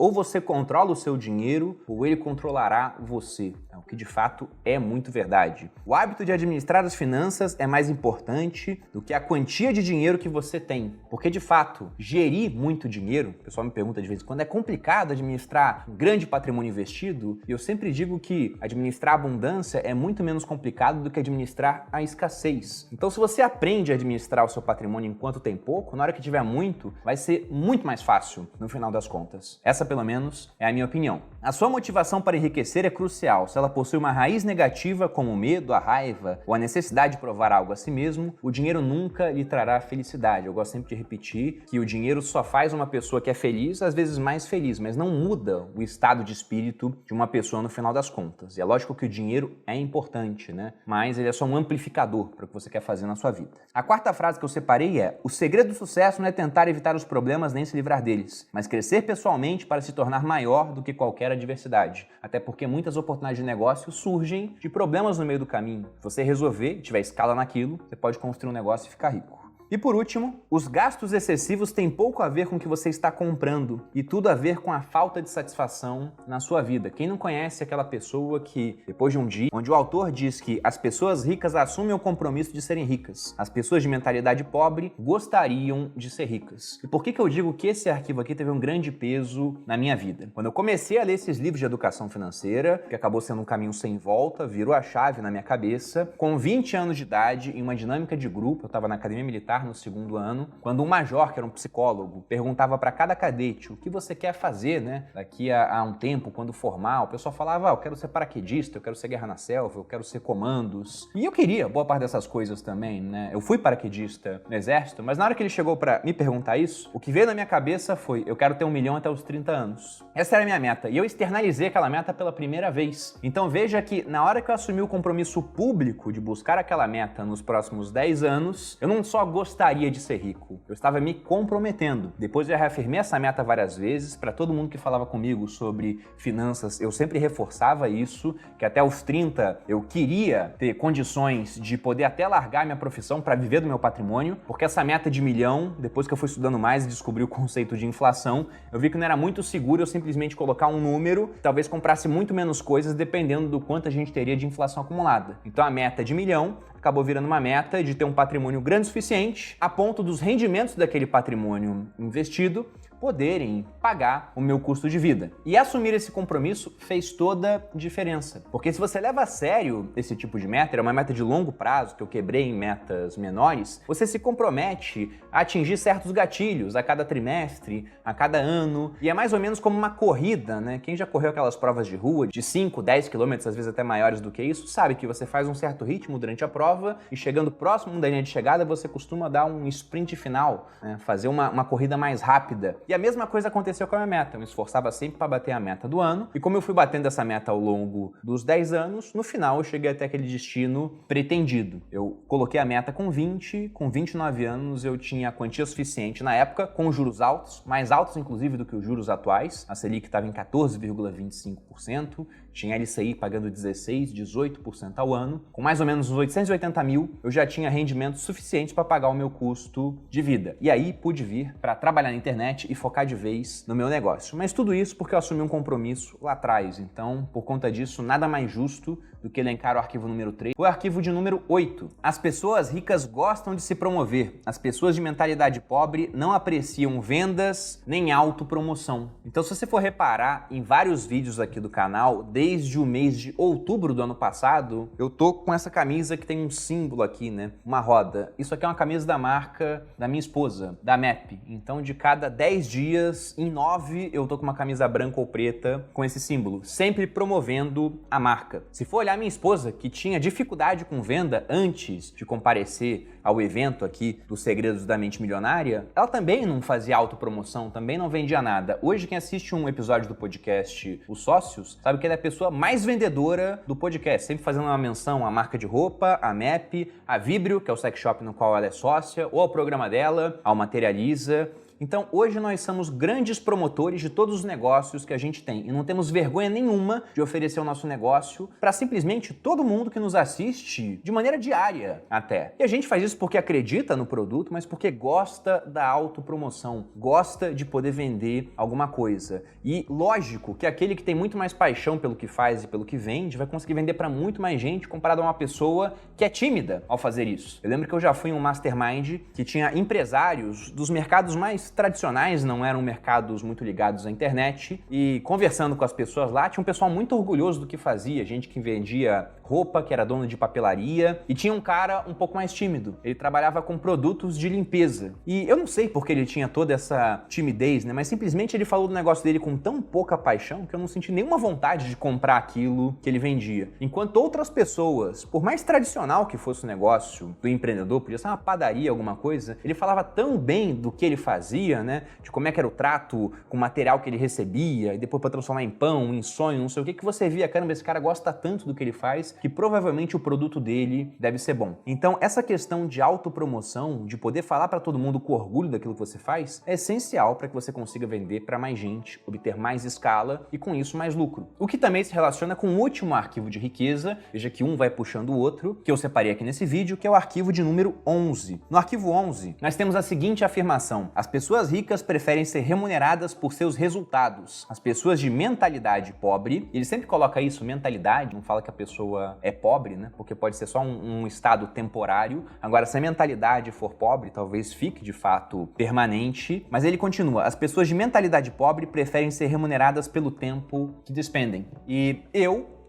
Ou você controla o seu dinheiro, ou ele controlará você. O que de fato é muito verdade. O hábito de administrar as finanças é mais importante do que a quantia de dinheiro que você tem. Porque de fato, gerir muito dinheiro, o pessoal me pergunta de vez em quando, é complicado administrar um grande patrimônio investido? E eu sempre digo que administrar a abundância é muito menos complicado do que administrar a escassez. Então, se você aprende a administrar o seu patrimônio enquanto tem pouco, na hora que tiver muito, vai ser muito mais fácil no final das contas. Essa, pelo menos, é a minha opinião. A sua motivação para enriquecer é crucial. Se ela possui uma raiz negativa, como o medo, a raiva ou a necessidade de provar algo a si mesmo, o dinheiro nunca lhe trará felicidade. Eu gosto sempre de repetir que o dinheiro só faz uma pessoa que é feliz, às vezes mais feliz, mas não muda o estado de espírito de uma pessoa no final das contas. E é lógico que o dinheiro é importante, né? Mas ele é só um amplificador para o que você quer fazer na sua vida. A quarta frase que eu separei é: o segredo do sucesso não é tentar evitar os problemas nem se livrar deles, mas crescer pessoalmente para se tornar maior do que qualquer adversidade. Até porque muitas oportunidades de negócio surgem de problemas no meio do caminho. Se você resolver e tiver escala naquilo, você pode construir um negócio e ficar rico. E por último, os gastos excessivos têm pouco a ver com o que você está comprando e tudo a ver com a falta de satisfação na sua vida. Quem não conhece aquela pessoa que, depois de um dia, onde o autor diz que as pessoas ricas assumem o compromisso de serem ricas, as pessoas de mentalidade pobre gostariam de ser ricas. E por que eu digo que esse arquivo aqui teve um grande peso na minha vida? Quando eu comecei a ler esses livros de educação financeira, que acabou sendo um caminho sem volta, virou a chave na minha cabeça, com 20 anos de idade, em uma dinâmica de grupo, eu estava na academia militar, no segundo ano, quando um major, que era um psicólogo, perguntava para cada cadete o que você quer fazer, né, daqui a um tempo, quando formar. O pessoal falava, eu quero ser paraquedista, eu quero ser guerra na selva, eu quero ser comandos. E eu queria boa parte dessas coisas também, né? Eu fui paraquedista no exército, mas na hora que ele chegou para me perguntar isso, o que veio na minha cabeça foi, eu quero ter 1 milhão até os 30 anos. Essa era a minha meta, e eu externalizei aquela meta pela primeira vez. Então veja que na hora que eu assumi o compromisso público de buscar aquela meta nos próximos 10 anos, eu não só gostaria de ser rico, eu estava me comprometendo. Depois eu reafirmei essa meta várias vezes, para todo mundo que falava comigo sobre finanças, eu sempre reforçava isso, que até os 30 eu queria ter condições de poder até largar minha profissão para viver do meu patrimônio, porque essa meta de 1 milhão, depois que eu fui estudando mais e descobri o conceito de inflação, eu vi que não era muito seguro eu simplesmente colocar um número, talvez comprasse muito menos coisas dependendo do quanto a gente teria de inflação acumulada. Então a meta de 1 milhão acabou virando uma meta de ter um patrimônio grande o suficiente a ponto dos rendimentos daquele patrimônio investido poderem pagar o meu custo de vida. E assumir esse compromisso fez toda a diferença. Porque se você leva a sério esse tipo de meta, era uma meta de longo prazo, que eu quebrei em metas menores, você se compromete a atingir certos gatilhos a cada trimestre, a cada ano, e é mais ou menos como uma corrida, né? Quem já correu aquelas provas de rua de 5, 10 quilômetros, às vezes até maiores do que isso, sabe que você faz um certo ritmo durante a prova e chegando próximo da linha de chegada, você costuma dar um sprint final, né? Fazer uma corrida mais rápida. E a mesma coisa aconteceu com a minha meta. Eu me esforçava sempre para bater a meta do ano. E como eu fui batendo essa meta ao longo dos 10 anos, no final eu cheguei até aquele destino pretendido. Eu coloquei a meta com 20, com 29 anos eu tinha a quantia suficiente na época, com juros altos, mais altos inclusive do que os juros atuais. A Selic estava em 14,25%, tinha LCI pagando 16%, 18% ao ano. Com mais ou menos uns 880 mil, eu já tinha rendimentos suficientes para pagar o meu custo de vida. E aí pude vir para trabalhar na internet e focar de vez no meu negócio. Mas tudo isso porque eu assumi um compromisso lá atrás. Então, por conta disso, nada mais justo do que elencar o arquivo número 3, o arquivo de número 8. As pessoas ricas gostam de se promover. As pessoas de mentalidade pobre não apreciam vendas nem autopromoção. Então, se você for reparar em vários vídeos aqui do canal, desde o mês de outubro do ano passado, eu tô com essa camisa que tem um símbolo aqui, né? Uma roda. Isso aqui é uma camisa da marca da minha esposa, da MAP. Então, de cada 10 dias, em 9, eu tô com uma camisa branca ou preta com esse símbolo, sempre promovendo a marca. Se for olhar minha esposa, que tinha dificuldade com venda antes de comparecer ao evento aqui dos Segredos da Mente Milionária, ela também não fazia autopromoção, também não vendia nada. Hoje, quem assiste um episódio do podcast Os Sócios, sabe que ela é a pessoa mais vendedora do podcast, sempre fazendo uma menção à marca de roupa, à MAP, à Vibrio, que é o sex shop no qual ela é sócia, ou ao programa dela, ao Materializa. Então hoje nós somos grandes promotores de todos os negócios que a gente tem e não temos vergonha nenhuma de oferecer o nosso negócio para simplesmente todo mundo que nos assiste de maneira diária até. E a gente faz isso porque acredita no produto, mas porque gosta da autopromoção, gosta de poder vender alguma coisa. E lógico que aquele que tem muito mais paixão pelo que faz e pelo que vende vai conseguir vender para muito mais gente comparado a uma pessoa que é tímida ao fazer isso. Eu lembro que eu já fui em um mastermind que tinha empresários dos mercados mais tradicionais, não eram mercados muito ligados à internet, e conversando com as pessoas lá, tinha um pessoal muito orgulhoso do que fazia, gente que vendia roupa, que era dono de papelaria, e tinha um cara um pouco mais tímido. Ele trabalhava com produtos de limpeza. E eu não sei porque ele tinha toda essa timidez, né? Mas simplesmente ele falou do negócio dele com tão pouca paixão que eu não senti nenhuma vontade de comprar aquilo que ele vendia. Enquanto outras pessoas, por mais tradicional que fosse o negócio do empreendedor, podia ser uma padaria, alguma coisa, ele falava tão bem do que ele fazia, né? De como é que era o trato com o material que ele recebia, e depois para transformar em pão, em sonho, não sei o que você via, caramba, esse cara gosta tanto do que ele faz, que provavelmente o produto dele deve ser bom. Então, essa questão de autopromoção, de poder falar para todo mundo com orgulho daquilo que você faz, é essencial para que você consiga vender para mais gente, obter mais escala e, com isso, mais lucro. O que também se relaciona com o último arquivo de riqueza, veja que um vai puxando o outro, que eu separei aqui nesse vídeo, que é o arquivo de número 11. No arquivo 11, nós temos a seguinte afirmação: as pessoas ricas preferem ser remuneradas por seus resultados. As pessoas de mentalidade pobre, ele sempre coloca isso, mentalidade, não fala que a pessoa é pobre, né? Porque pode ser só um estado temporário. Agora, se a mentalidade for pobre, talvez fique de fato permanente. Mas ele continua: as pessoas de mentalidade pobre preferem ser remuneradas pelo tempo que despendem. E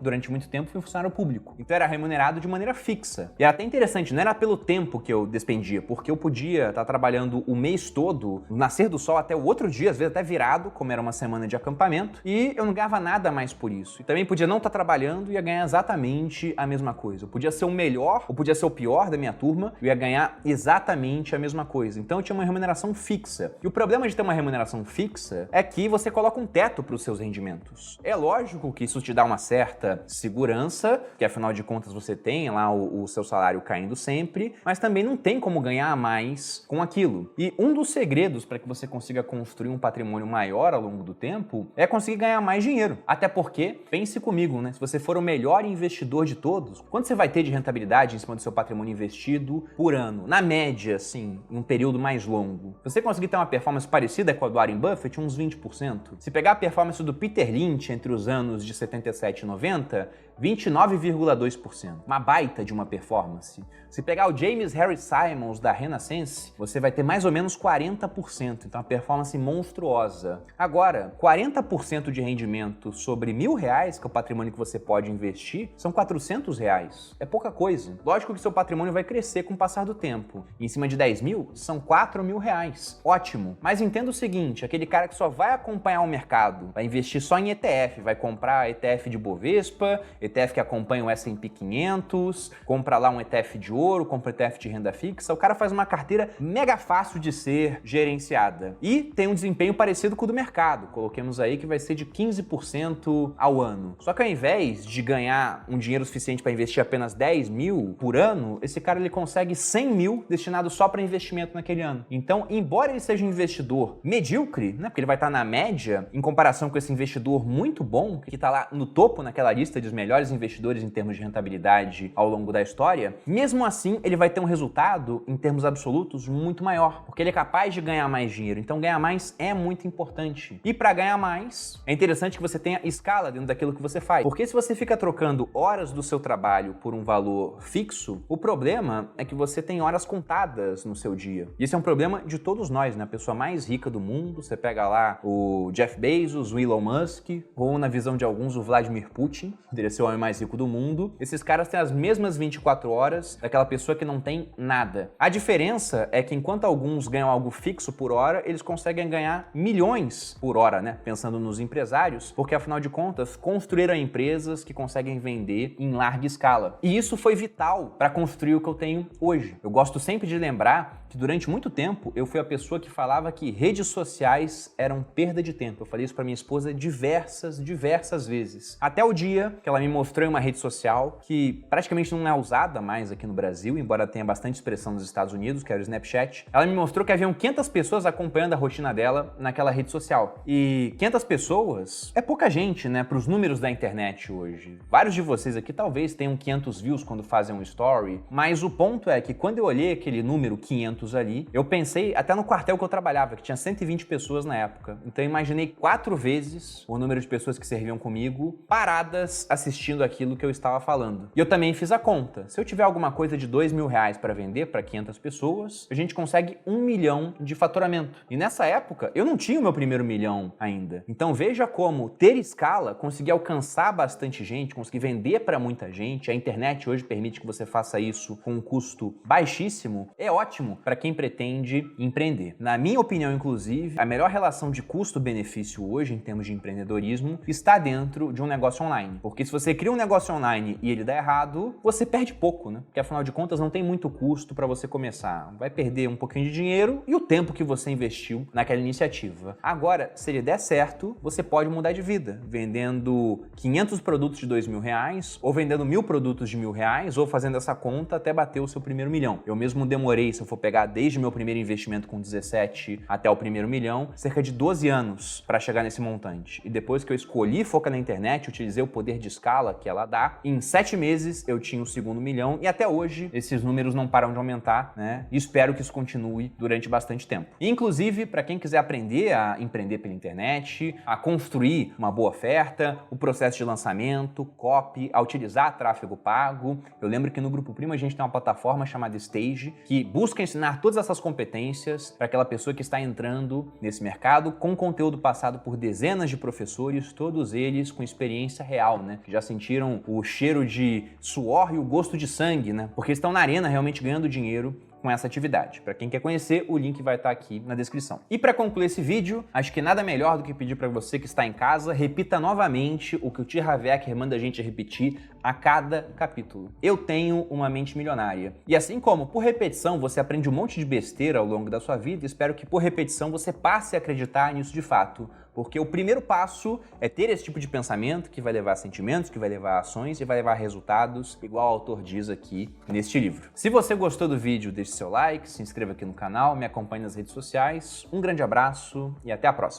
durante muito tempo, fui funcionário público. Então era remunerado de maneira fixa. E era até interessante, não era pelo tempo que eu despendia, porque eu podia estar trabalhando o mês todo, no nascer do sol até o outro dia, às vezes até virado, como era uma semana de acampamento, e eu não ganhava nada mais por isso. E também podia não estar trabalhando e ia ganhar exatamente a mesma coisa. Eu podia ser o melhor, ou podia ser o pior da minha turma, eu ia ganhar exatamente a mesma coisa. Então eu tinha uma remuneração fixa. E o problema de ter uma remuneração fixa é que você coloca um teto para os seus rendimentos. É lógico que isso te dá uma certa segurança, que afinal de contas você tem lá o seu salário caindo sempre, mas também não tem como ganhar mais com aquilo. E um dos segredos para que você consiga construir um patrimônio maior ao longo do tempo é conseguir ganhar mais dinheiro. Até porque, pense comigo, né? Se você for o melhor investidor de todos, quanto você vai ter de rentabilidade em cima do seu patrimônio investido por ano? Na média, assim, em um período mais longo. Se você conseguir ter uma performance parecida com a do Warren Buffett, uns 20%. Se pegar a performance do Peter Lynch entre os anos de 77 e 90, 29,2%. Uma baita de uma performance. Se pegar o James Harry Simons da Renaissance, você vai ter mais ou menos 40%. Então, uma performance monstruosa. Agora, 40% de rendimento sobre R$1.000, que é o patrimônio que você pode investir, são R$400. É pouca coisa. Lógico que seu patrimônio vai crescer com o passar do tempo. E em cima de 10 mil, são R$4.000. Ótimo. Mas entenda o seguinte, aquele cara que só vai acompanhar o mercado, vai investir só em ETF, vai comprar ETF de Bovespa, ETF que acompanha o S&P 500, compra lá um ETF de ouro, compra ETF de renda fixa, o cara faz uma carteira mega fácil de ser gerenciada. E tem um desempenho parecido com o do mercado, coloquemos aí que vai ser de 15% ao ano. Só que ao invés de ganhar um dinheiro suficiente para investir apenas 10 mil por ano, esse cara ele consegue 100 mil destinado só para investimento naquele ano. Então, embora ele seja um investidor medíocre, né, porque ele vai estar na média, em comparação com esse investidor muito bom, que está lá no topo naquela lista dos melhores investidores em termos de rentabilidade ao longo da história, mesmo assim ele vai ter um resultado em termos absolutos muito maior, porque ele é capaz de ganhar mais dinheiro. Então ganhar mais é muito importante. E para ganhar mais, é interessante que você tenha escala dentro daquilo que você faz. Porque se você fica trocando horas do seu trabalho por um valor fixo, o problema é que você tem horas contadas no seu dia. E esse é um problema de todos nós, né? A pessoa mais rica do mundo, você pega lá o Jeff Bezos, o Elon Musk, ou na visão de alguns o Vladimir Putin, poderia ser o homem mais rico do mundo. Esses caras têm as mesmas 24 horas daquela pessoa que não tem nada. A diferença é que enquanto alguns ganham algo fixo por hora, eles conseguem ganhar milhões por hora, né? Pensando nos empresários, porque afinal de contas, construíram empresas que conseguem vender em larga escala. E isso foi vital para construir o que eu tenho hoje. Eu gosto sempre de lembrar que durante muito tempo eu fui a pessoa que falava que redes sociais eram perda de tempo. Eu falei isso pra minha esposa diversas vezes. Até o dia que ela me mostrou uma rede social que praticamente não é usada mais aqui no Brasil, embora tenha bastante expressão nos Estados Unidos, que era o Snapchat. Ela me mostrou que haviam 500 pessoas acompanhando a rotina dela naquela rede social. E 500 pessoas é pouca gente, né, pros números da internet hoje. Vários de vocês aqui talvez tenham 500 views quando fazem um story, mas o ponto é que quando eu olhei aquele número 500 ali, eu pensei até no quartel que eu trabalhava, que tinha 120 pessoas na época. Então eu imaginei 4 vezes o número de pessoas que serviam comigo paradas assistindo aquilo que eu estava falando. E eu também fiz a conta. Se eu tiver alguma coisa de R$2.000 para vender para 500 pessoas, a gente consegue 1 milhão de faturamento. E nessa época, eu não tinha o meu primeiro milhão ainda. Então veja como ter escala, conseguir alcançar bastante gente, conseguir vender para muita gente, a internet hoje permite que você faça isso com um custo baixíssimo, é ótimo para quem pretende empreender. Na minha opinião, inclusive, a melhor relação de custo-benefício hoje, em termos de empreendedorismo, está dentro de um negócio online. Porque se você cria um negócio online e ele dá errado, você perde pouco, né? Porque afinal de contas não tem muito custo para você começar. Vai perder um pouquinho de dinheiro e o tempo que você investiu naquela iniciativa. Agora, se ele der certo, você pode mudar de vida, vendendo 500 produtos de R$2.000, ou vendendo 1.000 produtos de R$1.000, ou fazendo essa conta até bater o seu primeiro milhão. Eu mesmo demorei, se eu for pegar desde meu primeiro investimento com 17 até o primeiro milhão, cerca de 12 anos para chegar nesse montante. E depois que eu escolhi focar na internet, utilizei o poder de escala que ela dá, em 7 meses eu tinha o segundo milhão e até hoje esses números não param de aumentar, né? E espero que isso continue durante bastante tempo. E, inclusive, para quem quiser aprender a empreender pela internet, a construir uma boa oferta, o processo de lançamento, copy, a utilizar tráfego pago, eu lembro que no Grupo Primo a gente tem uma plataforma chamada Stage que busca ensinar todas essas competências para aquela pessoa que está entrando nesse mercado com conteúdo passado por dezenas de professores, todos eles com experiência real, né? Que já sentiram o cheiro de suor e o gosto de sangue, né? Porque estão na arena realmente ganhando dinheiro com essa atividade. Para quem quer conhecer, o link vai estar aqui na descrição. E para concluir esse vídeo, acho que nada melhor do que pedir para você que está em casa, repita novamente o que o T. Harv Eker manda a gente repetir a cada capítulo. Eu tenho uma mente milionária. E assim como por repetição você aprende um monte de besteira ao longo da sua vida, espero que por repetição você passe a acreditar nisso de fato. Porque o primeiro passo é ter esse tipo de pensamento que vai levar a sentimentos, que vai levar a ações e vai levar a resultados, igual o autor diz aqui neste livro. Se você gostou do vídeo, deixe seu like, se inscreva aqui no canal, me acompanhe nas redes sociais. Um grande abraço e até a próxima!